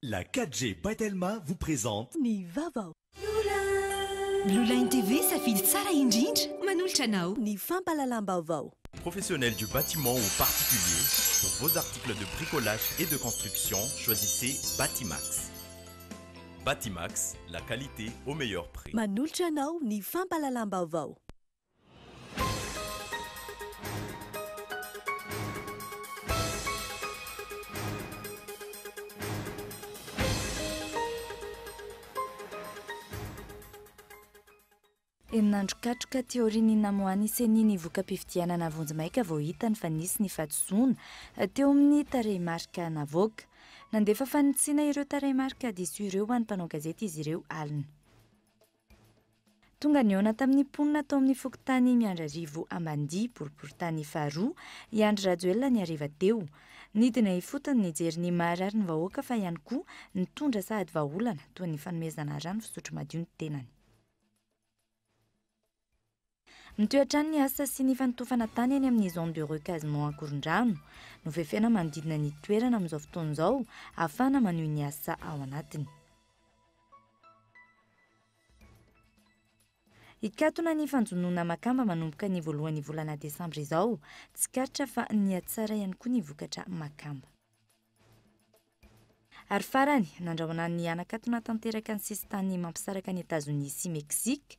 La 4G Patelma vous présente Ni Vaovao. Blue Line TV s'affiche Sarah Indinj, Manul Chanao. Ni Vaovao. Professionnels du bâtiment ou particulier, pour vos articles de bricolage et de construction, choisissez Batimax. Batimax, la qualité au meilleur prix. Manul Chanao ni Vaovao. Enandro katroka teorini namoany seniny voka-pifidianana vonjimaika vao hita ny fanisy ny fahadisoana teo amin'ny tarehimarika navoaka. Nandefa fanitsiana ireo tarehimarika diso ireo ho an'ny mpanao gazety izy ireo alina. Tonga niona tamin'ny mponina tao amin'ny fokontany Miandrarivo Ambandia boriboritany faharoa Iandry Rajoelina ny hariva teo. Nidina ifotony nijery ny maharary ny vahoaka fa ihany koa nitondra sahady vahaolana toy ny fanomezana rano fisotro madio ny tenany. Mitoetrany ny asa sy ny fanotofana tany eny amin'ny zone de recasement Ankorondrano no fefena manodidina ny toerana amin'izao fotoana izao ahafahana maneho ny asa ao anatiny. Ikatona ny fanjonona makamba manomboka ny voalohan'ny volana Desambra izao, tsikatra fa ny atsara ihany koa ny vokatra makamba. Ary farany, nandrahona ny anakatona tanteraka ny sisitany mampisaraka ny Etazonia sy Meksika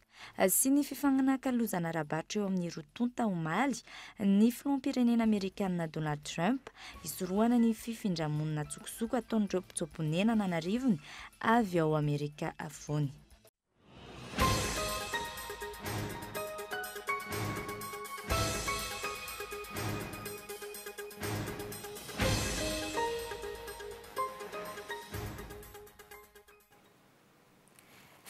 sy ny fifanan'ankalozana arabaratra eo amin'ny rotonta omaly ny filoham-pirenena Amerikanina Donald Trump isorohana ny fifindramonina tsokosoko ataon'ireo mpitsoponena nanarivony avy ao Amerika afovoany.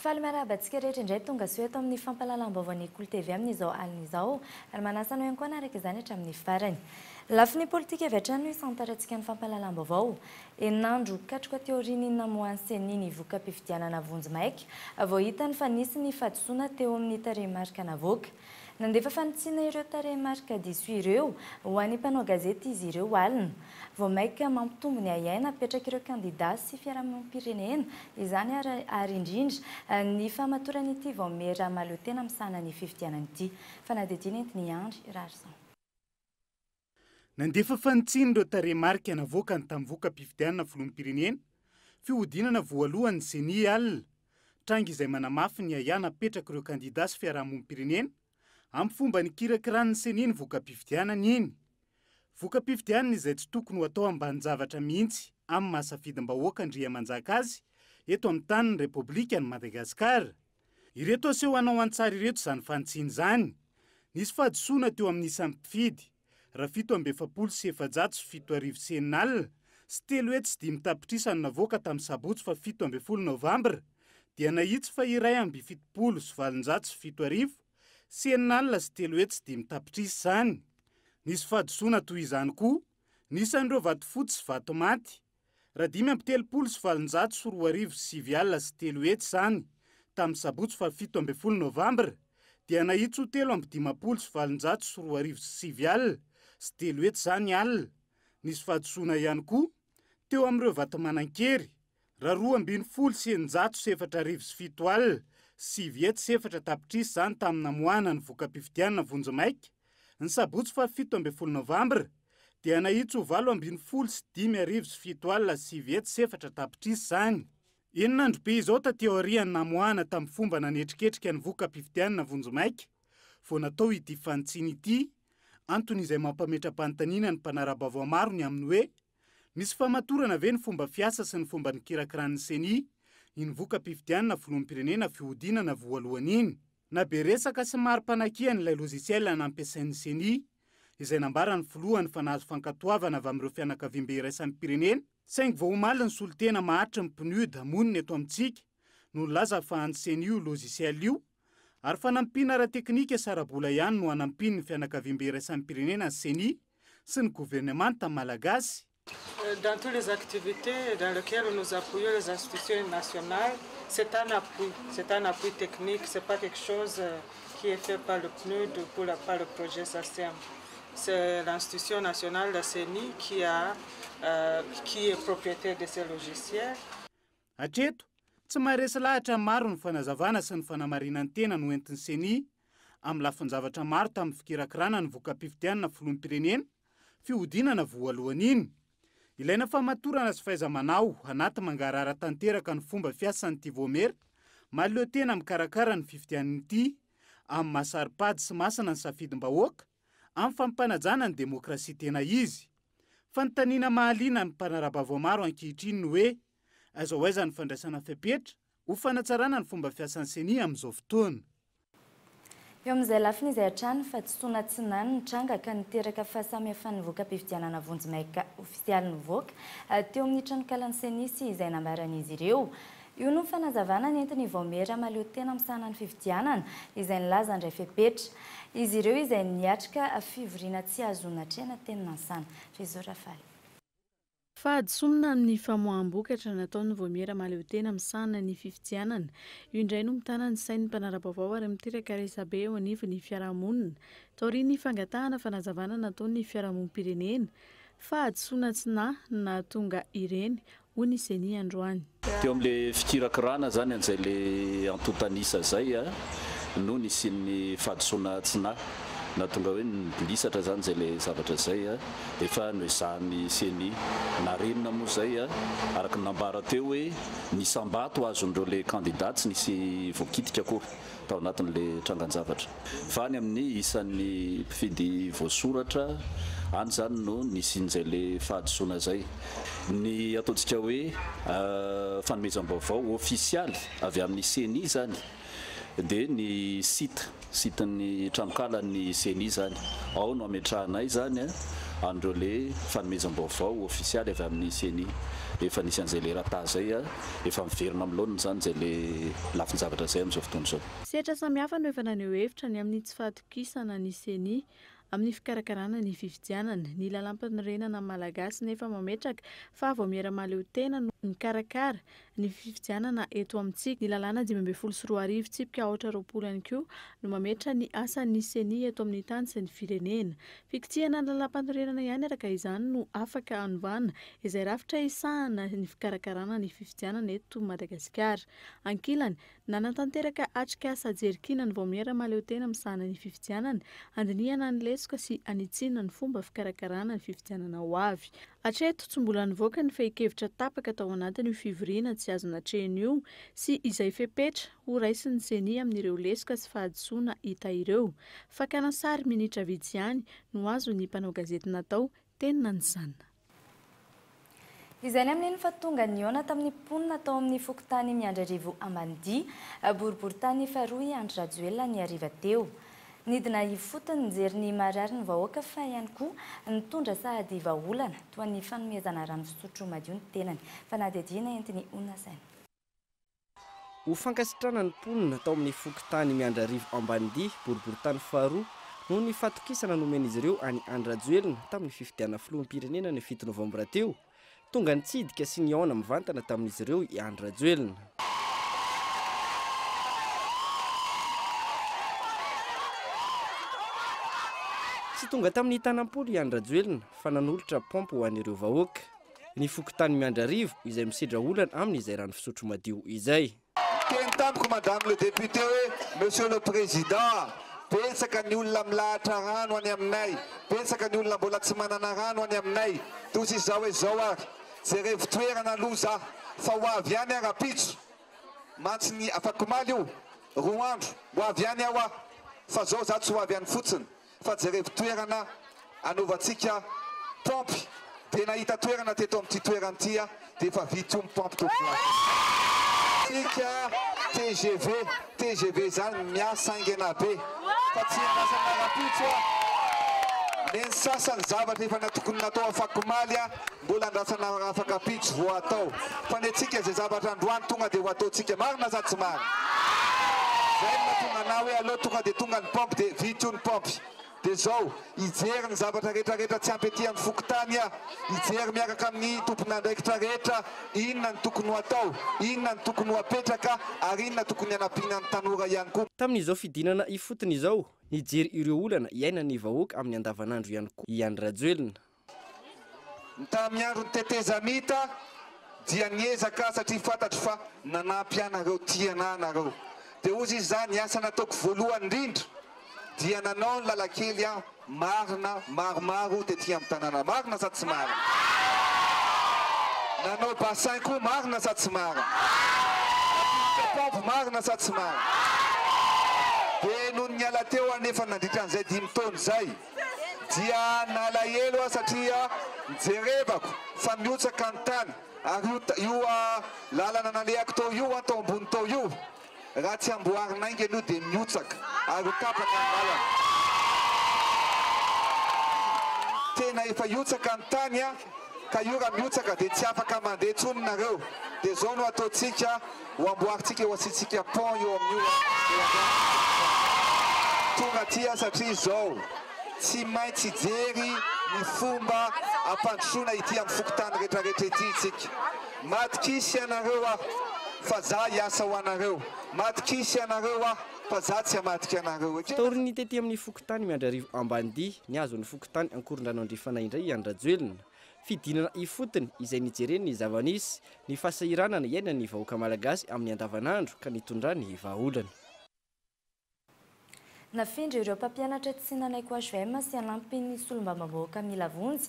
Faly miarabantsika rehetra indray tonga soa eto amin'ny fampahalalam-baovao ny Kolo TV amin'izao alina izao ary manasana ihany koa anaraka izany hatramin'ny farany. Lafiny politika avy hatrany no isantarantsika ny fampahalalam-baovao. Enandro katroka teoriny namoany seniny voka-pifidianana vonjimaika vao hita ny fanisy ny fahadisoana teo amin'ny tarehimarika navoaka. Nandefa fanitsiana ireo tarehimarika diso ireo ho an'ny mpanao gazety izy ireo alina. Vao maika mampitombo ny ahiaina apetraka ireo kandida sy fiarahamonim-pirenena izany ary indrindra ny famatoran'ity vao mera maleo tena misahana ny fifidianana ity. Fanadidina entiny Andry Rarsan. Nandefa fanitsiana ireo tarehimarika navoaka ny tamin'ny voka-pifidianana filoham-pirenena fihodinana voalohany seny alina. Tranga izay manamafy ny ahiana apetraka ireo kandida sy fiarahamonim-pirenena amin'ny fomba ny kirakirany seniny voka-pifidianana iny. Voka-pifidianana izay tsy tokony ho atao ambanin-javatra mihitsy amin'ny mahasafidim-bahoaka Andriamanjaka azy eto amin'ny tanin'ny Repoblikan'i Madagasikara. Ireto aseho hanao an-tsara ireto izany fanitsiana izany. Nisy fahadisoana teo amin'ny isan'ny mpifidy raha 7,707 seninalina sy 3,5 navoaka tamin'ny sabotsy fa 17 Novembre dia nahitsy fa iray amby 7,707 seninalina sy 3,5 izany. Nisy fahadisoana toy izany koa nisan'ireo vato fotsy sy vato maty raha 5,707 sy 3 izany tamin'ny sabotsy fa 17 Novembre dia nahitsy ho 3,5,707 sy 3 izany alina. Nisy fahadisoana ihany koa teo amin'ireo vato manan-kery raha 2,707 alina sy 7 izany tamin'ny namoana ny voka-pifidianana vonjimaika ny sabotsy fa 17 Novembre dia nahitsy ho 8,507 alina sy 7 izany. Eninandro be izao taty aorian'ny namoana tamin'ny fomba nanetriketrika ny voka-pifidianana vonjimaika vao natao ity fanitsiana ity antony izay mampametra-panontaniana ny mpanara-baovao maro ny amin'ny hoe misy famatorana ve ny fomba fiasa sy ny fomba ny kirakirany seny iny voka-pifidianana filoham-pirenena fihodinana voalohany iny. Na be resaka sy mari-panakiany ilay lozisiela nampiasain'ny seny izay nambarany filohany fa nahazo fankatoavana avy amin'ireo fianakaviam-be iraisan'ny pirenena saingy vao omaly ny solotena maharitra ny PNUD monina eto amintsika no nilaza fa any seny io lozisiela io ary fanampiana ara-teknika sarabola ihany no hanampiny ny fianakaviam-be iraisan'ny pirenena seny sy ny gouvernemanta malagasy. Dans toutes les activités dans lesquelles nous appuyons les institutions nationales, c'est un appui technique, ce n'est pas quelque chose qui est fait par le PNUD ou par le projet SACEM. C'est l'institution nationale, la CENI, qui est propriétaire de ces logiciels. Hatreto tsy maharesy lahatra maro ny fanazavana sy ny fanamarinany tena no entin'ny seni amin'ny lafin-javatra maro tamin'ny fikirakirana ny voka-pifidianana filoham-pirenena fihodinana voalohany iny. Ilaina famatorana sy faiza-manao anaty mangarara tanteraka ny fomba fiasan'ity Vaomera mahaleo tena mikarakara ny fifidianana ity amin'ny masaripady sy masina ny safidim-bahoaka amin'ny fampanajana ny demokrasia tena izy. Fanontaniana mahaliana ny mpanarabavao maro ankehitriny hoe aiza ho aiza ny fandraisana fepetra ho fanatsarana ny fomba fiasan'ny seni amin'izao fotoana. Eo amin'izay lafiny izay hatrany fa tsy sona tsinany nitranga ka niteraka fahasamihafan'ny voka-pifidianana vonjimaika ofisialy nivoaka teo amin'ny tranonkalan'ny seni sy izay nambaran'izy ireo. Io no fanazavana nentin'ny Vaomera mahaleo tena misahana ny fifidianana izay nilaza ndray fepetra. Izy ireo izay niatrika fivoriana tsy azona trena teny nansana. Fizora faly. Fahadisomina amin'ny famoaham-bokatra nataon'ny Vaomera mahaleo tena misahana ny fifidianana. Io indray no mitana ny sain'ny mpanarabavao ary miteraka resabe eo anivon'ny fiarahamonina. Taorian'ny fangatahana fanazavana nataon'ny fiarahamonim-pirenena. Fahadisona tsinahy na tonga ireny hoy ny seni androany. Teo amin'ilay fikirakirana zany an'izay le antotanisa zay no nisy ny fahadisona tsinahy na tonga hoe nisatra zany zay le zavatra zay efa noezahan'ny seni narenina moa zay araka nambara teo hoe nisambato azondreo le candidat tsy nisy voakitika koa tao anatin'le trangan-javatra fa ny amin'ny isan'ny mpifidy voasoratra any zany no nisin'izay le fahadisoana zay ny ataontsika hoe fanomezam-baovao ofisialy avy amin'ny seni zany dia ny sitan'ny tranonkalan'ny seni zany ao no ametrahanay zany andreo le fanomezam-baovao ofisialy avy amin'ny seni efa nisy an'izay le rata zay efa miverina amin'laoniny zany zay le lafin-javatra zay amin'izao fotoana izao. Sehatra samihafa no efa naneho hevitra ny amin'ny tsy fahatokisana ny seni amin'ny fikarakarana ny fifidianana. Ny lalam-panorenana malagasy nefa mametraka fa Vaomera mahaleo tena no mikarakara ny fifidianana eto amintsika. Ny lalàna 2024 tsipika 2020 no mametra ny asan'ny seni eto amin'ny tany sy ny firenena. Fikitihana ny lalam-panorenana ihany araka izany no afaka anovana izay rafitra isahana ny fikarakarana ny fifidianana eto Madagasikara. Ankilany nanatanteraka atrika asa jerikina ny Vaomera mahaleo tena misahana ny fifidianana andinihana ny lesoka sy anitsina ny fomba fikarakarana ny fifidianana ho avy. Hatreto tsy mbola nivoaka ny fehi-kevitra tapaka tao anatin'io fivoriana tsy azona trena io sy izay fepetra ho raisin'ny seni amin'ireo lesoka sy fahadisoana hita ireo. Fakana sary minitra vitsy ihany no azo ny mpanao gazety natao teny nanjanona. Izay ny amin'ny fahatonga ny ona tamin'ny mponina tao amin'ny fokontany Miandrarivo Ambanidia, boriboritany faharoa Andry Rajoelina ny hariva teo. Nidina ifotony nijery ny marary ny vahoaka fa ihany koa nitondra sahady vahaolana toa ny fanomezana rano fisotro madio ny tenany. Fanadihadiana entiny Onasaina. Ho fankasitrana ny mponina tao amin'ny fokontany Miandrarivo Ambanidia, boriboritany faharoa no ny fatokisana nomen'izy ireo any Andry Rajoelina tamin'ny fifidianana filoham-pirenena ny 7 Novembre teo. Tonga nitsidika sy niaona mivantana tamin'izy ireo i Andry Rajoelina. Tsy tonga tamin'ny tanam-polo i Andry Rajoelina fa nanolotra pompe ho an'ireo vahoaka. Ny fokontany Miandrarivo izay misidra olana amin'izay rano fisotro madio izay. Teny tamiko madame le député hoe monsieur le président, betsaka ny olona milahatra rano any aminay, betsaka ny olona mbola tsy manana rano any aminay, toy izao hoe zao ary jerevo toerana aloha za fa ho avy any ara-pitso mantsy ny afakomaly io roa andro ho avy any aho fa zao za tsy ho avy any fotsiny fa jerevo toerana anaovantsika pompe dia nahita toerana teto amin'ity toerana ity dia efa vity io mipompe tokotsika TGV zany miasa aingana be fa tsy anasana ara-pitso neny sasany zavatra efa natokony natao afakomaly mbola andrasana afaka pitso vo atao fa ny atsika zay zavatra androany tonga dia ho ataotsika marina za tsy marina zay natonga na hoe aloha tonga dia tonga ny pompe dia vity io ny pompe dia zao ijery ny zavatra rehetrarehetra tsy ampy aty amin'ny fokontany ijery miaraka amin'ny tompon'andraikitra rehetra inona ny tokony ho atao, inona ny tokony ho apetraka ary inona tokony hanampiana ny tanora ihany koa. Tamin'izao fidinana ifotony izao nijery ireo olana iaina ny vahoaka amin'ny andavanandro ihany koa i Andry Rajoelina. Tamin'ny andro ny tetezamita dia niezaka satria fantatro fa nanampy anareo tiana anareo dia ozy izy zany asa nataoko voalohany indrindra dia nanao ny lalakely a marina maromaro tetỳ amin'ny tanàna marina sady tsy marina nanao bassin koa marina sady tsy marina pompe marina sady tsy marina dia noho ny ala teo anefa nandritra an'izay 5 taona zay dia nalahelo a satria mijerevako fa miotsaka ny tany ary io lalana nalehako tao io atao ambony tao io raha tsy amboarinainga aloha dia miotsaka ary ho tapaka ny lalana tena efa iotsaka ny tany a ka io raha miotsaka dia tsy afaka mandeha tsony nareo dia zao no ataontsika ho amboaritsika ho asitsika pont eo amin'io tonga tia satria zao tsy maintsy jery ny fomba ampandrosoana ity amin'ny fokotany rehetrarehetra ity itsika matikisy anareo a fa za hiasa ho anareo matikisy anareo a fa za tsy hamadika anareo taoriny tety amin'ny fokotany miandrarivo ambanidia ny azon'ny fokotany ankorondrano andrifana indray andrajoelona fidinana ifotony izay nijereny zavanisy ny fahasahiranana iaina ny vahoaka malagasy amin'ny andavanandro ka nitondrany vahaolana nafindra ireo mpampianatra tsy nanaiko HVM sy hanampy ny solombavambahoaka mila vonjy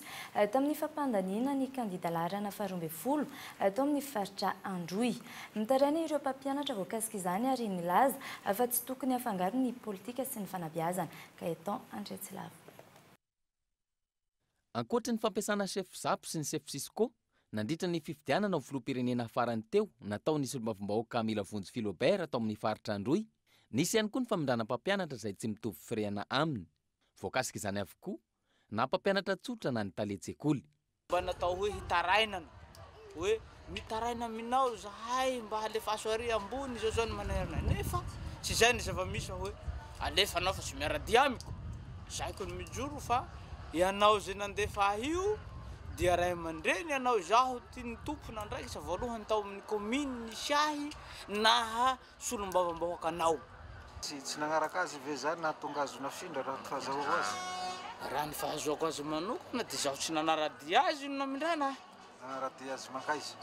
tamin'ny fampandaniana ny kandida laharana 12 tao amin'ny faritra Androy. Mitaraina ireo mpampianatra voakasika izany ary nilaza fa tsy tokony hafangaro ny politika sy ny fanabeazana ka eto Andretsilava. Ankoatra ny fampiasana chef zapo sy ny chef Cisco, nandritra ny fifidianana ao filoham-pirenena farany teo nataon'ny solombavambahoaka mila vonjy Philobert tao amin'ny faritra Androy. Nisy ihany koa ny famindrana mpampianatra izay tsy mitovy firehana aminy. Voakasika izany avokoa na mpampianatra tsotra na ny taletsekoly. Mba natao hoe hitarainana hoe mitaraina aminao zahay mba alefaso ary ambony zao ny manerana nefa tsy izay ny zava-misy hoe alefanao fa tsy miaradia amiko zaiko ny mijoro fa ianao zay nandefa io dia ray aman-dreny ianao zaho tiany tompona ndraiky sa voalohany tao amin'ny kominy nisy ahy na solombavambahoaka anao. Tsy nagnaraka azy ve zany na tonga azo nafindra raha fahazahoako azy? Raha ny fahazoako azy manokana dia zaho tsy nanaradia azy no namindrana. Nanaradia azy makaizy?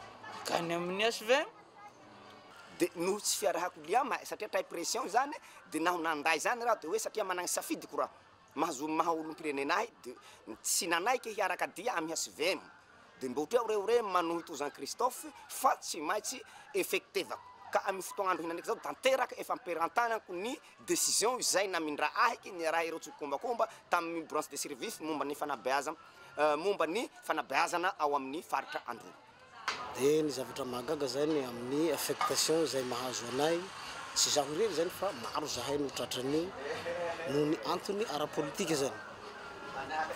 Kany amin'ny HVM. Dia no tsy fiarahako liama satria tay pression zany dia naho nanday zany raha dia hoe satria managny safidiko raha mahazo maha olom-pirenenahy dia tsy nanaiky hiaraka dia amin'ny HVM dia mba ohatreo reo manohy Tozan Christophe fa tsy maintsy effectevako ka amin'ny fotoagna andro hinanaiky zao tanteraka efa amperantanako ny décision izay namindra ahiky ny raha ireo tsokombakomba tamin'ny branche de service momba ny fanabeazana ao amin'ny faritra Androy. Dia ny zavatra mahagaga zany amin'ny affectation izay mahazo anay tsy zaho irery zany fa maro zahay no tratran'io noho ny antony ara-politika zany.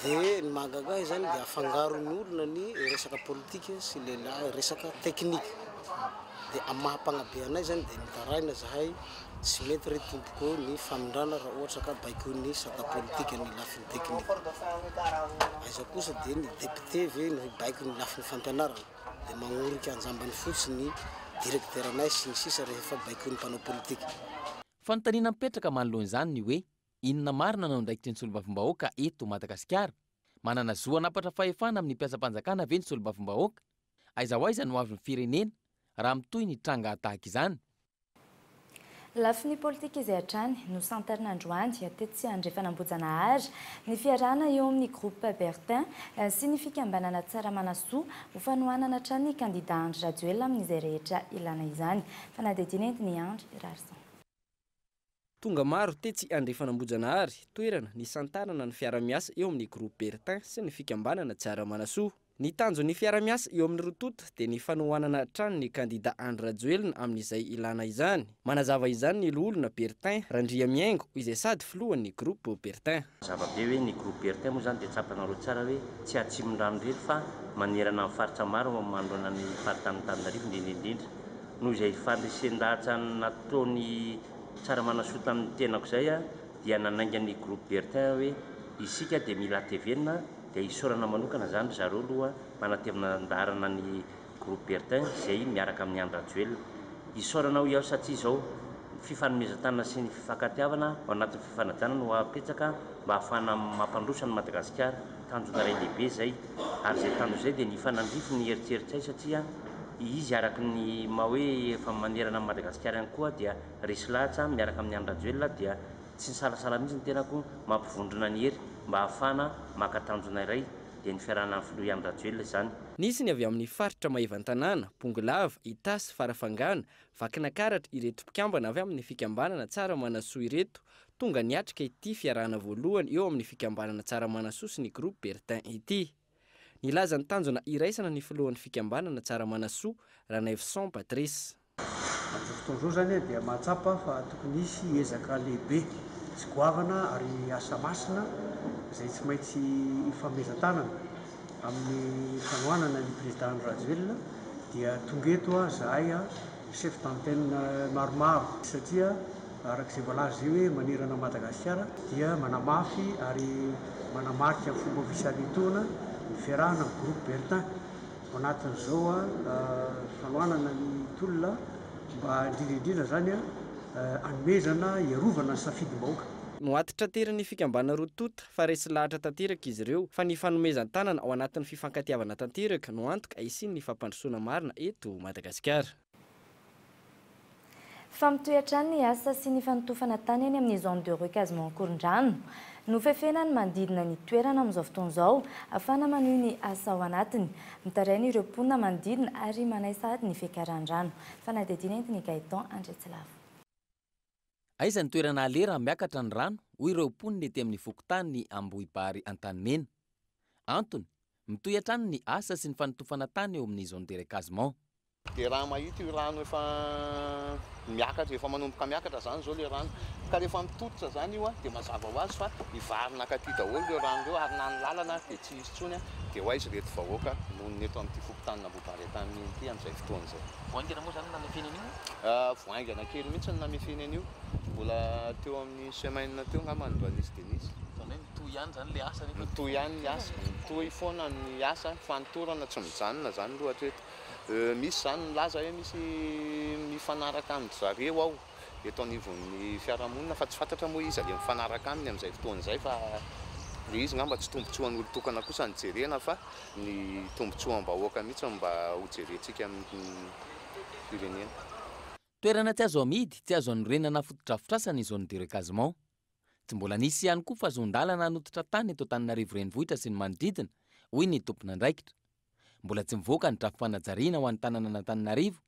Dia ny mahagaga zany dia afangaron'ny olona ny resaka politika sy lehilahy resaka teknika. Dia amin'ny mahampagnabe anay zany dia mitaraina zahay tsy mety re tompoko ny famindrana raha ohatra ka baiko ny sata politika ny lafiny teknika. Aiza kosa dia ny député ve ny baiko ny lafiny fampianarana dia magnorika anjambany fotsiny directeur anay sy ny sisa rehefa baiko ny mpanao politika. Fanontaniana mipetraka manoloana izany ny hoe inona marina no andraikitry ny solombavambahoaka eto Madagasikara. Manana zo anapatra fahefana amin'ny mpiasam-panjakana ve ny solombavambahoaka? Aiza ho aiza no avy ny firenena raha mitoy ny tranga tahaka izany. Lafiny politika izay hatrany no santarina androany tety tsy andrefanambojana ny fiarana eo amin'ny groupe Bertin sy ny fikambanana tsara manasoa ho fanohanana hatrany ny kandida Andry Rajoelina amin'izay rehetra ilana izany. Fanadidina entiny Andry Rarson. Tonga maro tetsy andrefanambojana ary toerana ny santarana ny fiaramiasa eo amin'ny groupe Bertin sy ny fikambanana tsara manasoa. Ny tanjon'ny fiaramiasa eo amin'ny rototo dia ny fanohanana trano ny kandida Andry Rajoelina amin'izay ilana izany. Manazava izany ny loholona Bertin Randria Miaingo izay sady filohan'ny groupe Bertin. Zavabe hoe ny groupe Bertin moa zany dia tsapanareo tsara hoe tsy atsimon-drano rery fa manerana amin'ny faritra maro mandroana ny faritany-Antananarivo indrindra noho izay fandresen-dahatra nataony tsara manasoa tamin'ny tenako izay dia nanainga ny groupe Bertin hoe isika dia mila tevenina dia isorana manokana zany zareo aloha manatevina andarana ny groupe Bertin izay miaraka amin'ny Andry Rajoelina. Isorana ho iaho satria izao fifanomezan-tanana sy ny fifankatiavana ao anatin'ny fifanajana no apetsaka mba ahafahana mampandrosa ny Madagasikara tanjona iray lehibe izay ary izay tanjo izay dia ny fanandrify ny eritreritray satria izy araky ny ma hoe efa manerana amin'ny Madagasikara ihany koa dia resy lahatra miaraka amin'ny andrajoelona dia tsy nisalasala mihitsy ny tenako mampivondrona ny hery mba hahafana makatanjona iray dia ny fiarahana ny filoha andrajoelona izany. Nisy ny avy amin'ny faritra Maivantanàna, Pongelava, Itasy, Farafangana, Vakinakaratra ireto mpikambana avy amin'ny fikambanana tsara manasoa ireto tonga niatrika ity fiarahana voalohany eo amin'ny fikambanana tsara manasoa sy ny groupe Bertin ity. Nilaza ny tanjona iraisana ny filohan'ny fikambanana tsara manasoa Ranevson Patrice. Amin'izao fotoan'izao zany dia mahatsapa fa tokony hisy ezaka lehibe sy goavana ary asa masina izay tsy maintsy ifameizan-tanana amin'ny fanohanana ny président Rajoelina dia tonga eto zahay chef d'antenne maromaro satria arak'izay voalaza hoe manerana Madagasikara dia manamafy ary manamarika amin'ny fomba ofisialim-taona ny fiarahana amin'ny groupe Bertin ao anatin'izao fanohanana ny tolona mba indrindra zany anomezana iarovana ny safidim-bahoaka. Noatitra teran'ny fikambana rotota fa resy lahatra tanteraka izy ireo fa ny fanomezan-tanana ao anatin'ny fifankatiavana tanteraka no antoka isin'ny fampandrosoana marina eto Madagasikara. Fampitoetra ny asa sy ny fanotofana tany eny amin'ny zone de recasement Ankorondrano no fefenany manodidina ny toerana amin'izao fotoan'izao ahafahana maneho ny asa ao anatiny, mitaraina ireo mponina manodidina ary manaisady ny fiakaran-drano. Fanadidina entiny Gaetan Andretsilavo. Aiza ny toerana alera miakatra ny rano hoy ireo mponina ety amin'ny fokotany Ambohibary Antanimena. Antony mitoy hatrany ny asa sy ny fanotofana tany eo amin'ny zone de recasement. Dia raha mahita io rano efa miakatra, efa manomboka miakatra zany zao le rano. Ka rehefa mitotitra zany io dia mazava ho azy fa ivarina akaty daholo le rano io ary na ny lalana dia tsy misy tsony dia ho aizy reto vahoaka nohon'ny eto amin'ity fokontany Ambohibary Antanimena ity amin'izay fotoana izay. Voaingana moa zany namefena an'io? Voaingana kely mihitsy ny namefena an'io. Mbola teo amin'ny semaine teo ngamba ny nisy dia nisy. Mitohy ihany zany le asa nefa. Mitohy ihany ny asa, mitohy foana ny asa, fanotorana tsy mijanona zany loatra eto. Misy zany nilaza hoe misy mifanaraka amin'ny zareo ao eto anivon'ny fiarahamonina fa tsy fantatra moa izy ale mifanaraka aminy amin'izay fotoana izay fa izy ngamba tsy tombotsoan'olo tokana kosa ny jerena fa ny tombotsoam-bahoaka mihitsy mba ho jerentsika amin'ny firenena. Toerana tsy azo amidy, tsy azo anorenana fotodrafitrasa ny zone de recasement. Tsy mbola nisy ihany koa fazondalana hanototra tany eto Antananarivo renivohitra sy ny manodidina, hoy ny tompon'andraikitra. Mbola tsy mivoaka ny drafi-panajariana ho an'ny tanàna n'Antananarivo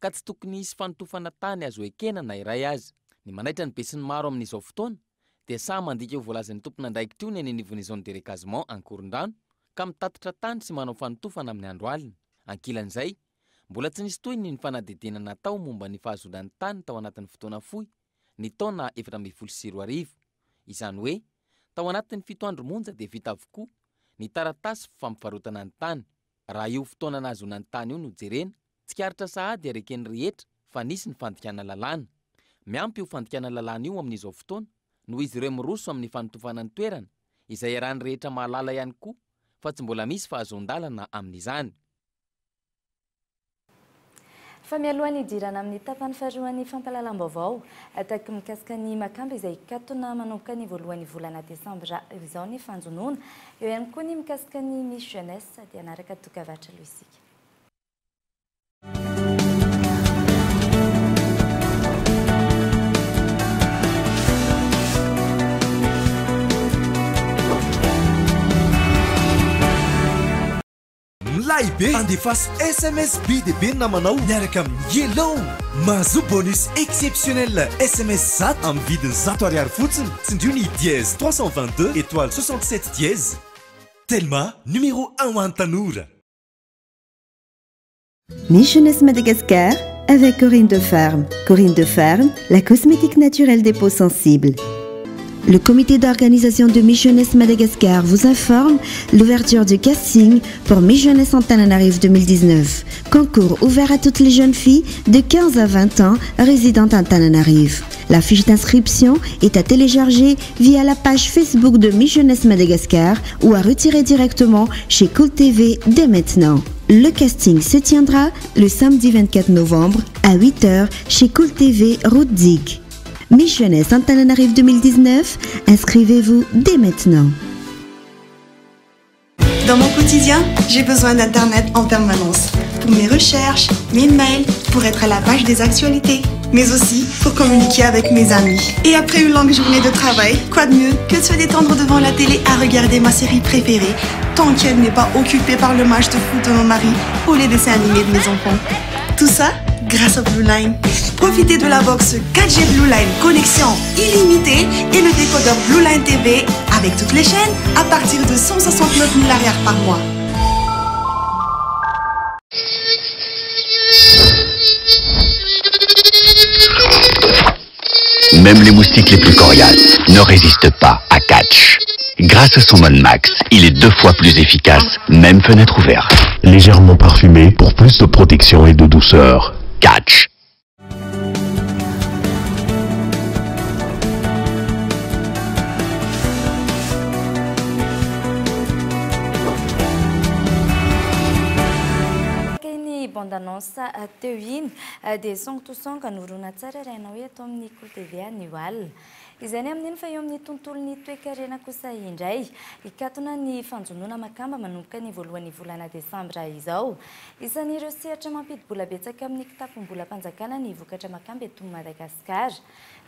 ka tsy tokony hisy fanotofana tany azo ekena na iray azy. Ny manaitra ny be sy ny maro amin'izao fotoana dia samy mandika eo voalazan'ny tompon'andraikitra io ny eny anivon'ny zone de recasement Ankorondrano ka mitatitra tany sy manao fanotofana amin'ny andro alina. Ankilan'izay, mbola tsy nisy toy ny fanadidina natao momba ny fahazonan'ny tany tao anatin'ny fotoana fohy ny taona 2024. Izany hoe, tao anatin'ny 7 andro monja dia vita avokoa ny taratasy fampivarotana ny tany. Raha io fotoana nahazonan'ny tany io no jerena, tsy karitra sahady areken'ny rehetra fa nisy ny fandikana lalàna. Miampy io fandikana lalàna io amin'izao fotoana no izy ireo miroso amin'ny fanotofana ny toerana izay iarahan'ny rehetra mahalala ihany koa fa tsy mbola misy fahazon-dalana amin'izany. Fa mialohan'ny idirana amin'ny tapany faharoan'ny fampahalalam-baovao ataky mikasika ny makamby izay katona manomboka ny voalohan'ny volana Desambra izao ny fanjonoana, eo ihany koa ny mikasika ny Miss Jeunesse dia anaraka tokavatra loisika. Live andefasy SMS BDB namanao miaraka amin'ny Yellow. Mahazo bonus exceptionnel SMS 100 amin'ny vidiny 100 ariary fotsiny. Tsindrio ny dièse 322 étoile 67 dièse. Telma numéro 1 ho an'ny tanora. Miss Jeunesse Madagascar avec Corinne de Ferme. Corinne de Ferme, la cosmétique naturelle des peaux sensibles. Le comité d'organisation de Miss Jeunesse Madagascar vous informe l'ouverture du casting pour Miss Jeunesse Antananarivo 2019. Concours ouvert à toutes les jeunes filles de 15 à 20 ans résidant à Antananarivo. La fiche d'inscription est à télécharger via la page Facebook de Miss Jeunesse Madagascar ou à retirer directement chez Cool TV dès maintenant. Le casting se tiendra le samedi 24 novembre à 8h chez Cool TV Route Zig. Miss Jeunesse Antananarivo 2019, inscrivez-vous dès maintenant. Dans mon quotidien, j'ai besoin d'Internet en permanence. pour mes recherches, mes mails, pour être à la page des actualités, mais aussi pour communiquer avec mes amis. Et après une longue journée de travail, quoi de mieux que de se détendre devant la télé à regarder ma série préférée, tant qu'elle n'est pas occupée par le match de foot de mon mari ou les dessins animés de mes enfants. Tout ça grâce au Blue Line. Profitez de la box 4G Blue Line connexion illimitée et le décodeur Blue Line TV avec toutes les chaînes à partir de 169 000 arrières par mois. Même les moustiques les plus coriaces ne résistent pas à Catch. Grâce à son mode max, il est 2 fois plus efficace, même fenêtre ouverte. Légèrement parfumé pour plus de protection et de douceur. Catch. Bande-annonce teo iny dia song to song norona tsara rainao hoe atao amin'ny Kolo TV ny alina. Izany amin'iny fa eo amin'ny tontolon'ny toe-karena kosa indray ikatona ny fanjonoana makamba manomboka ny voalohan'ny volana Desambra izao. Isan'ireo sehatra mampidi-bola betsaka amin'ny kitapom-bola-panjakana ny vokatra makamba eto Madagasikara.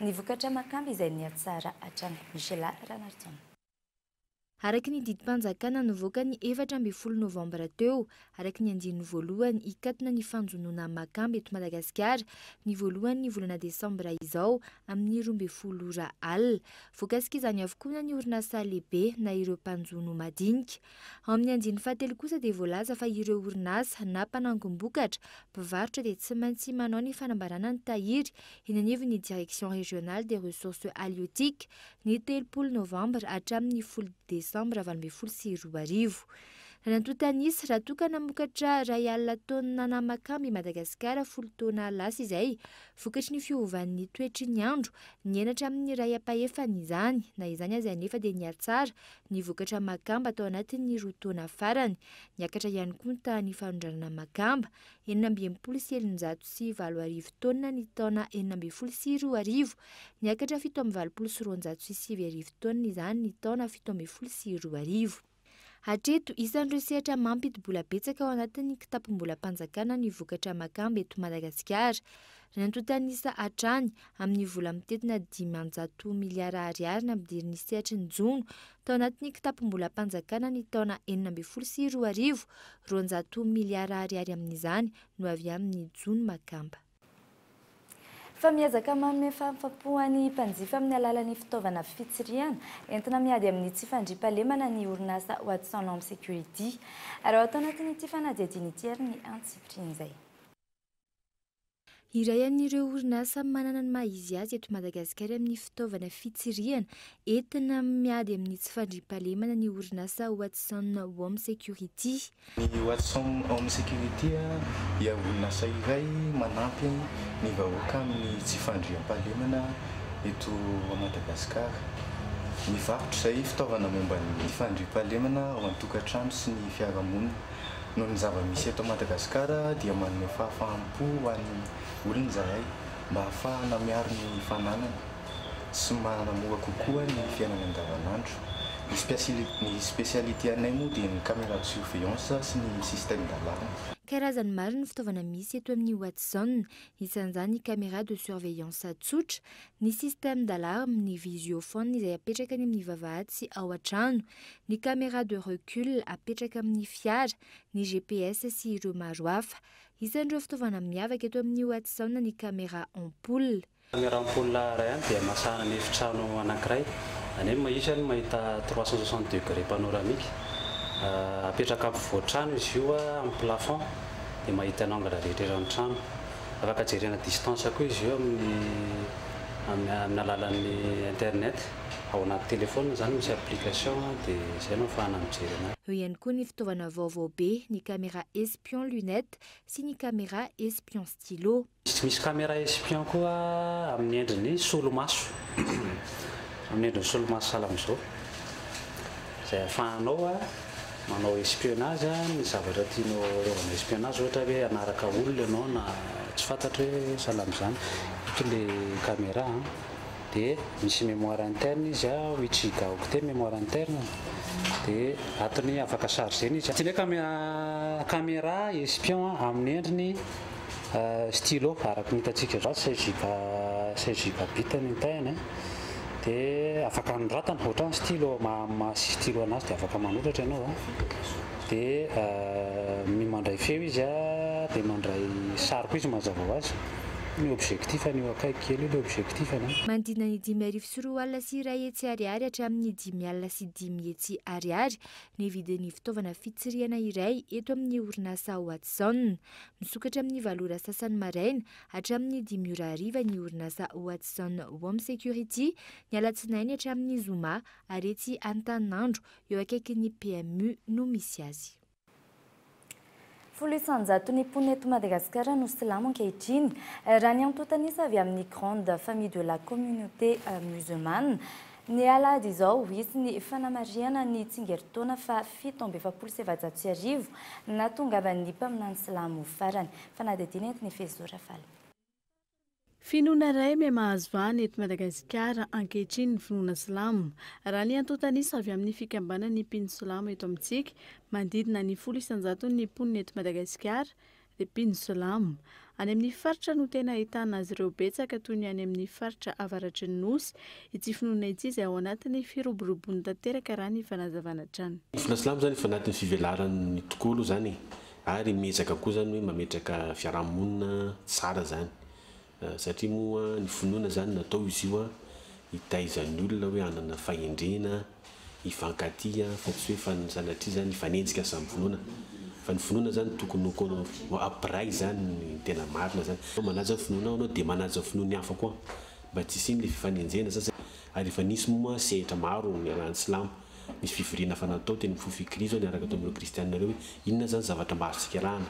Ny vokatra makamba izay niatsara hatrany Michela Ranarton. Araky ny didim-panjakana nivoaka ny 14 Novembre teo, araky ny andiny voalohany ikatona ny fanjonoana makamba eto Madagasikara ny voalohany volana Desambra izao amin'ny 12 alina. Voakasika izany avokoa ny orinasa lehibe na ireo mpanjono madinika. Amin'ny andiny fahatelo kosa dia voalaza fa ireo orinasa na mpanangom-bokatra mpivarotra dia tsy maintsy manao ny fanambarana ny tahiry eny anivon'ny Direction Régionale des Ressources Halieutiques ny 30 Novembre hatramin'ny 10 Desambra 2024. Nanantotanisy raha toka namokatra ray alina taona namakamba i Madagasikara 10 taona lasa izay, vokatry ny fiovan'ny toetry ny andro, nienatra amin'ny ray ampahefana izany, na izany aza nefa dia niatsara ny vokatra makamba tao anatin'ny 2 taona farany, niakatra ihany koa ny tahan'ny fanondrarana makamba, 770 taona ny taona 720, niakatra 727 taona izany ny taona 720. Hatreto isan'ireo sehatra mampidi-bola betsaka ao anatin'ny kitapom-bola-panjakana ny vokatra makamba eto Madagasikara. Nanantotanisa hatrany amin'ny vola mitetina 500 miliara ariary nampidiriny sehatra ny jono tao anatin'ny kitapom-bola-panjakana ny taona 720, 200 miliara ariary amin'izany no avy amin'ny jono makamba. Fa miezaka manome fahafapohan'ny mpanjifa amin'ny alalan'ny fitaovana fitsiriana entina miady amin'ny tsy fandriam-pahalemana ny orinasa Watson Home Security. Ary ao atao anatin'ity fanadihadiana ity ary ny antsipitriny izay. Iray amin'ireo orinasa manana ny maha-izy azy eto Madagasikara amin'ny fitaovana fitsiriana entina miady amin'ny tsy fandriam-pahalemana ny orinasa Watson Home Security. Ny Watson Home Security dia orinasa iray manampy ny vahoaka amin'ny tsy fandriam-pahalemana eto Madagasikara. Mivarotra izay fitaovana momba ny fandriam-pahalemana ao an-tokatrano sy ny fiarahamonina. Noho ny zava-misy eto Madagasikara dia manome fahafahampo ho an'ny olona izahay mba ahafahana miaro ny fananana sy manamora kokoa ny fiainana andavanandro. Ny spécialité anay moa dia ny caméra de surveillance sy ny système d'alarme. Karazany maro ny fitaovana misy eto amin'ny Watson, isan'izany ny caméra de surveillance tsotra, ny système d'alarme, ny visiophone izay apetraka any amin'ny vavahady sy ao an-trano, ny caméra de recul apetraka amin'ny fiara, ny GPS sy ireo maro hafa. Isan'ireo fitaovana miavaka eto amin'ny Watson ny caméra ampoule. Caméra ampoule iray dia masahana ny efitrano anankiray. Any maisany mahita 360 degré panoramique. Apetraka ampovoan-trano izy io amin'ny plafond dia mahita ny angle rehetra eran'ny trano. Afaka jerena distance koa izy io amin'ny alalan'ny internet. Ao anaty téléphone zany misy application dia izay no ahafahana mijerena. Eo ihany koa ny fitaovana vaovao be, ny caméra espion lunette sy ny caméra espion stylo. Misy caméra espion koa amin'ny endriny solomaso. Amin'ny endriny solomaso sahala amin'izao. Izay ahafahanao manao espionnage ny zavatra tianao anaovana espionnage ohatra hoe anaraka olona ianao na tsy fantatro hoe sahala amin'izany. Ilay caméra dia misy mémoire interne izy a witriga octet mémoire interne dia atony afaka chargena izy tsy ndraika caméra espion amin'ny endriny stylo araka nitatsika zao 16 gigabit ny tainy dia afaka anoratana ohatrany stylo masy stylo anazy dia afaka manoratra ianao dia mandray feo izy a dia mandray sary koa izy mazava ho azy ny objectif any eo akaiky kely le objectif any mandina ny 5,4 sy iray hetsy ariary hatramin'ny 5,000 sy 5 hetsy ariary ny vidin'ny fitaovana fitsiriana iray eto amin'ny orinasa Watson misokatra amin'ny valora sasany maraina hatramin'ny 5 ora hariva ny orinasa Watson Home Security ny alatsinainy hatramin'ny zoma ary etsy Antananandro eo akaikin'ny PMU no misy azy. Folo isanjato ny mponina eto Madagasikara no silamo ankehitriny raha ny antotanisa avy amin'ny grande famille de la communauté musulmane. Ny alahady izao isy ny fanamariana ny tsingeritaona fa 770 nahatongavan'ny mpaminany silamo farany. Fanadidina entiny Fezora Faly. Finoana iray me mahazo vahana eto Madagasikara ankehitriny ny finoana silamo. Raha ny antotanisa avy amin'ny fikambanan'ny mpino silamo eto amintsika mandidina ny 700 ny mponina eto Madagasikara dia mpino silamo. Any amin'ny faritra no tena ahitana azy ireo betsaka toy ny any amin'ny faritra avaratry ny nosy ity finoana ity izay ao anatin'ny firoborobony tanteraka raha ny fanazavana trano. Ny finoana silamo zany efa anatin'ny fivelaran'ny tokolo zany ary miezaka koa zany hoe mametraka fiarahamonina tsara zany. Satria moa ny finoana zany natao izy io hitaizan'ny olona hoe anana fahendrena hifankatia fa tsy hoe sanatria zany hifanenjika samy finoana fa ny finoana zany tokony apiray zany ny tena marina zany manaja finoana anao dia manaja finoany hafa koa mba tsy isiny le fifanenjena zany ary efa nisy moa sehatra maro ny alahan'ny silamo misy fivoriana fa natao teny mifofikiri zao ny araka atao amin'ireo kristianina reo hoe inona zany zavatra maharisika rahana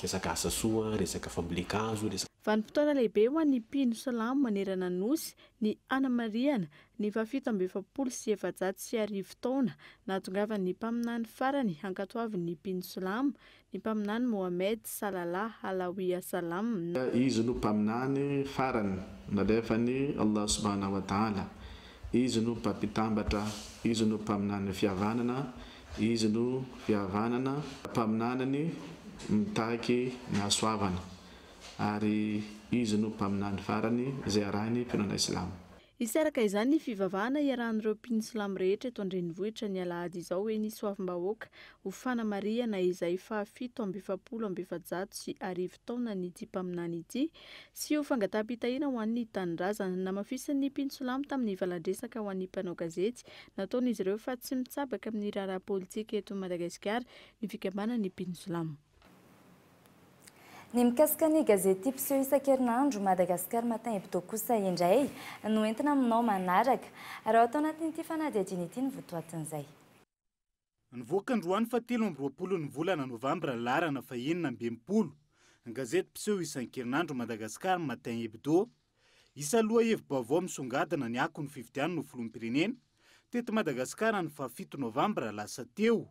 resaka asa soa resaka fambolekazo Vanim-potoana lehibe ho an'ny mpino silamo manerana ny nosy ny anamariana ny 770 sy 750 taona nahatongavan'ny mpaminany farany hankatoavin'ny mpino silamo ny mpaminany Mohamed Salalah Alawi Salam. Izy no mpaminany farany nalefany Allah subhanahu wa ta'ala. Izy no mpampitambatra, izy no mpaminany fihavanana, izy no fihavanana mpaminanany mitaky ny hasoavana. Ary izy no mpaminany farany izay arahiny finoana silamo. Isaraka izany ny fivavahana iarahan'ireo mpino silamo rehetra eto an-drenivohitra ny alahady izao hoe nisy hoavim-bahoaka ho fanamariana izay 770 sy 100 taona ny ity mpaminany ity sy ho fangataham-pitahiana ho an'ny tanindrazana namafisin'ny mpino silamo tamin'ny valandresaka ho an'ny mpanao gazety nataon'izy ireo fa tsy mitsabaka amin'ny raharaha politika eto Madagasikara ny fikambanan'ny mpino silamo. Ny mikasika ny gazety mpiseho isan-kerinandro Madagasikara Matin Hebdo kosa indray no entina aminao manaraka raha atao anatin'ity fanadihadiana ity ny votoatin'izay. Nivoaka androany fa 17 ny volana Novembre larana fa 20. Ny gazety mpiseho isan-kerinandro Madagasikara Matin Hebdo isa aloha hevi-baovao misongadina ny akon'ny fifidianana ny filoham-pirenena teto Madagasikara ny fa 7 Novembre lasa teo.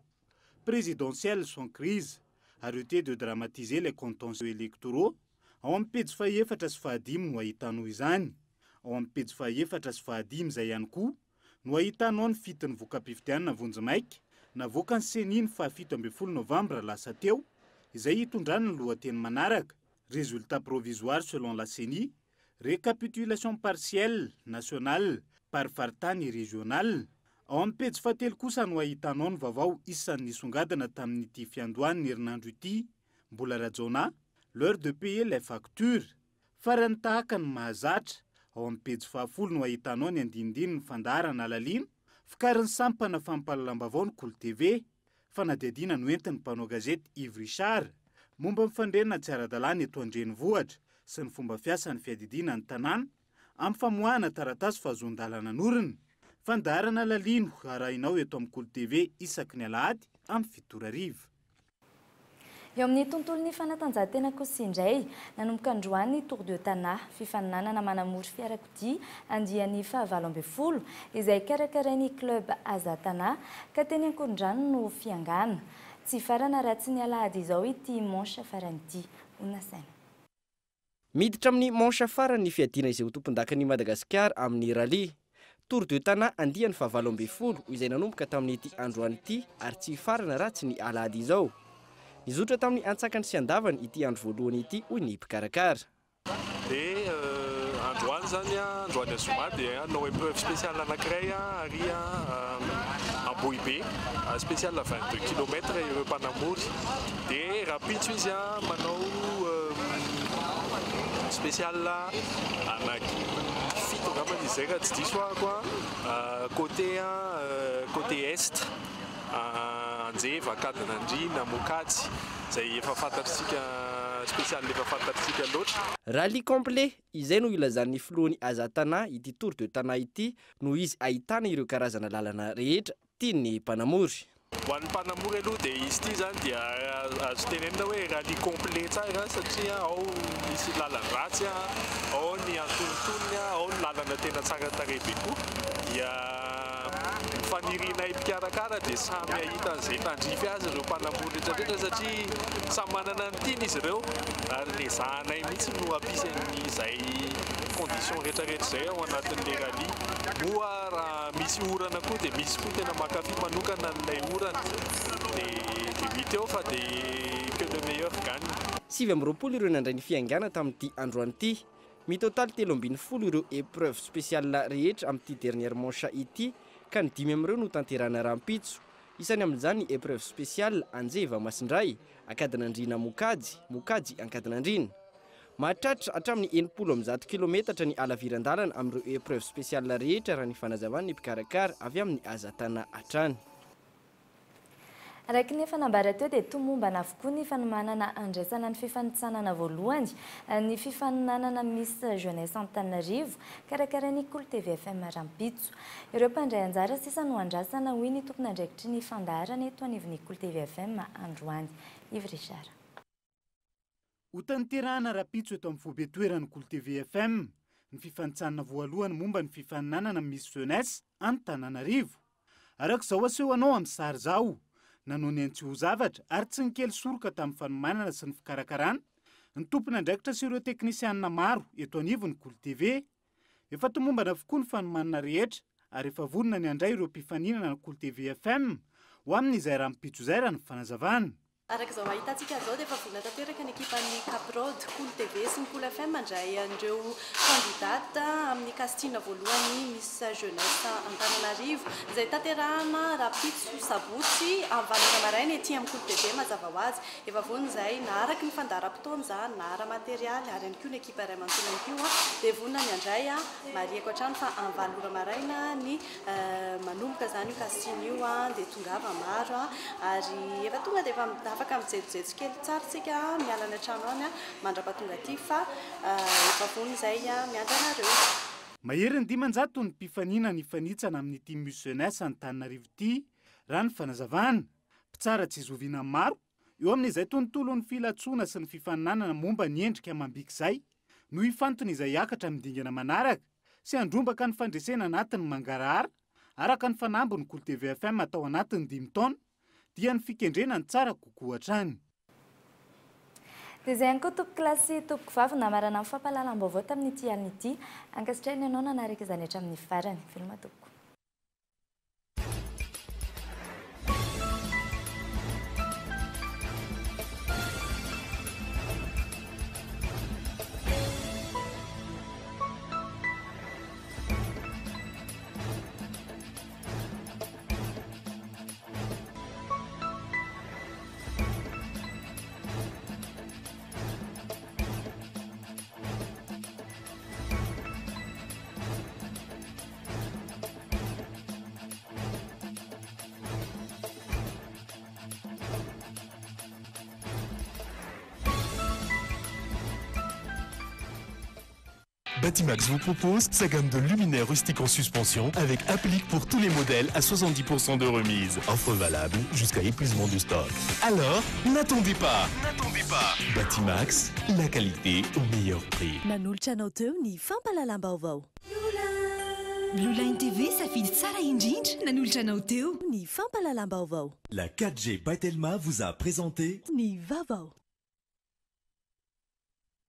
Présidentielle sans crise. Arrêté de dramatiser les contentieux électoraux. Ao amin'ny pejy faha-4 sy faha-5 no ahitanao izany. Ao amin'ny pejy faha-4 sy faha-5 izay ihany koa no ahitanao ny fitin'ny voka-pifidianana vonjimaika navoaka ny seniny fa 17 Novembre lasa teo izay hitondrany ny lohateny manaraka. Résultat provisoire selon la CENI, récapitulation partielle nationale par fartany régionale. Ao amin'ny pejy faha-telo kosa no ahitanao ny vaovao isan'ny nisongadina tamin'ity fiandohan'ny herinandro ity, mbola rajona, l'heure de payer les factures. Farany tahaka ny mahazatra. Ao amin'ny pejy faha-10 no ahitanao ny andinindiny ny fandaharana lalina, fikarin'ny sampana fampalalam-baovao ny Kolo TV, fanadihadiana no entin'ny mpanao gazety Yves Richard, momba mifandrenina tsy ara-dalàna eto an-drenivohitra sy ny fomba fiasan'ny fiadidiana ny tanàna amin'ny famoahana taratasy fahazon-dalana norina. Fandaharana lalino arahinao eto amin'ny Kolo TV isaky ny alahady amin'ny 7 ariva. Eo amin'ny tontolon'ny fanatanjahantena kosa indray nanomboka androany Tour de Tana fifaninanana manamory fiarakodia andian'ny 20 izay karakarain'ny club Azatana ka teny Ankorondrano no fiangana. Tsy farana raha tsy ny alahady izao ity manche farany ity. Onasaina. miditra amin'ny manche farany ny fiadiana izay ho tompon-dakan'i Madagasikara amin'ny rally Tour de Tana andiany fa 20 izay nanomboka tamin'ity androany ity ary tsy farana ratsy ny alahady izao. Nizotra tamin'ny antsakany sy andavany ity andro voalohany ity hoy ny mpikarakara. Androany zany androany azoma dia hanao épreuve spéciale anankiray ary Ambohibe spéciale 22 km ireo mpanamory dia rapitso izy manao spéciale fito angambany izay raha tsy diso ahako côté est Anjeva, Kadinandrina, Mokatsy zay efa fantatsika spécial efa fantatsika loatra. Rally complet izay no ilazan'ny filohan'ny Azatana ity Tour de Tana ity no izy ahitana ireo karazana lalana rehetra tian'ny mpanamory. Ho an'ny mpanamory aloha dia izy ity zany dia azo tenenina hoe rally complet tsara satria ao misy lalan-dratsy ao ny antonontonony ao ny lalana tena tsara tarehy be koa dia fanirinay mpikarakara dia samy ahita an'izay tandrify azy ireo mpanamory rehetrarehetra satria samy manana ny tiany izy ireo ary ny zahanay mihitsy no ampisan'izay condition rehetrarehetra izay ao anatin'ilay rally moa raha misy orana koa dia misy koa tena makafy manokana n'ilay orana dia mity eo fa dia que le meilleur gagne. 7 ireo nandray ny fiangana tamin'ity androany ity. Mitotaly 13 ireo épreuve spéciale rehetra amin'ity dernière manche ity ka ny 5 amin'ireo no tanterana rampitso. Isany amin'izany épreuve spéciale Anjeva Masindray, Akadinandrina Mokajy Ankadinandrina. Mahatratra hatramin'ny 70 km ny alaviran-dalana amin'ireo épreuve spéciale rehetra raha ny fanazavan'ny mpikarakara avy amin'ny Azatana hatrany. Araka ny fanambara teo dia tomombana avokoa ny fanomanana andraisana ny fifanitsanana voalohany ny fifaninanana Miss Jeunesse Antananarivo karakaran'ny Kolo TVFM Rampitso. Ireo mpandray anjara sisa no andrasana hoy ny tompon'andraikitry ny fandaharana eto anivon'ny Kolo TVFM androany. Ivy Richard. Ho tanterahana Rampitso eto amin'ny voabetoeran'ny Kolo TVFM ny fifanitsanana voalohany momba ny fifaninanana Miss Jeunesse Antananarivo. Arak'izao aseho anao amin'ny sary zao. Nanao ny antsy ho zavatra ary tsy nikely soroka tamin'ny fanomanana sy ny fikarakarana ny tompon'andraikitra sy ireo teknisianina maro eto anivon'ny Kolo TV. Efa tomombana avokoa ny fanomanana rehetra ary efa vonona ny andray ireo mpifaninana ny Kolo TVFM ho amin'izay Rampitso izay raha ny fanazavana. Arak'izao ahitantsika zao dia efa vonona tanteraka ny ekipan'ny Caprod, Kolo TV sy ny Kolo FM mandray an'ireo kandidata amin'ny casting voalohany Miss Jeunesse Antananarivo izay tanterahana Rampitso sabotsy amin'ny valona maraina ety amin'ny Kolo TV mazava ho azy. Efa vonona izay naaraka ny fandaharam-potoana izany nahara materialy ary ihany koa ny ekipa iray manontolo ihany koa dia vonona ny andray mariako hatrany fa amin'ny valona maraina ny manomboka izany io casting io dia tongava maro ary efa tonga dia efa afaka mijejojejo kely tsara tsika mialana trano any mandra-pahatonga aty fa efa vonona izay mianjanareo. Mahery ny 500 ny mpifanina ny fanitsana amin'ity Miss Jeunesse Antananarivo ity raha ny fanazavana. Mpitsara tsy zoviana maro eo amin'izay tontolo ny filatsona sy ny fifaninanana momba ny endrika amam-bika izay no hifantony izay hiakatra midingana manaraka sy handrombaka ny fandresena anatin'ny mangarahara araka ny fanambony Kolo TVFM atao anatin'ny 5 taona dia ny fikendrena ny tsara kokoa hatrany. Dia izay ihany koa tompoko kilasy tompoko vavy namarana amin'ny fampahalalam-baovao tamin'ity alina ity ankasitrahiny ianao nanaraka izany hatramin'ny farany. Filma tompoko. Batimax vous propose sa gamme de luminaires rustiques en suspension avec applique pour tous les modèles à 70% de remise. Offre valable jusqu'à épuisement du stock. Alors, n'attendez pas. Batimax, la qualité au meilleur prix. Manolotra anao teo ny fampahalalam-baovao. Blue Line TV safidy tsara indrindra nanolotra anao teo ny fampahalalam-baovao. La 4G by Telma vous a présenté ny Vaovao.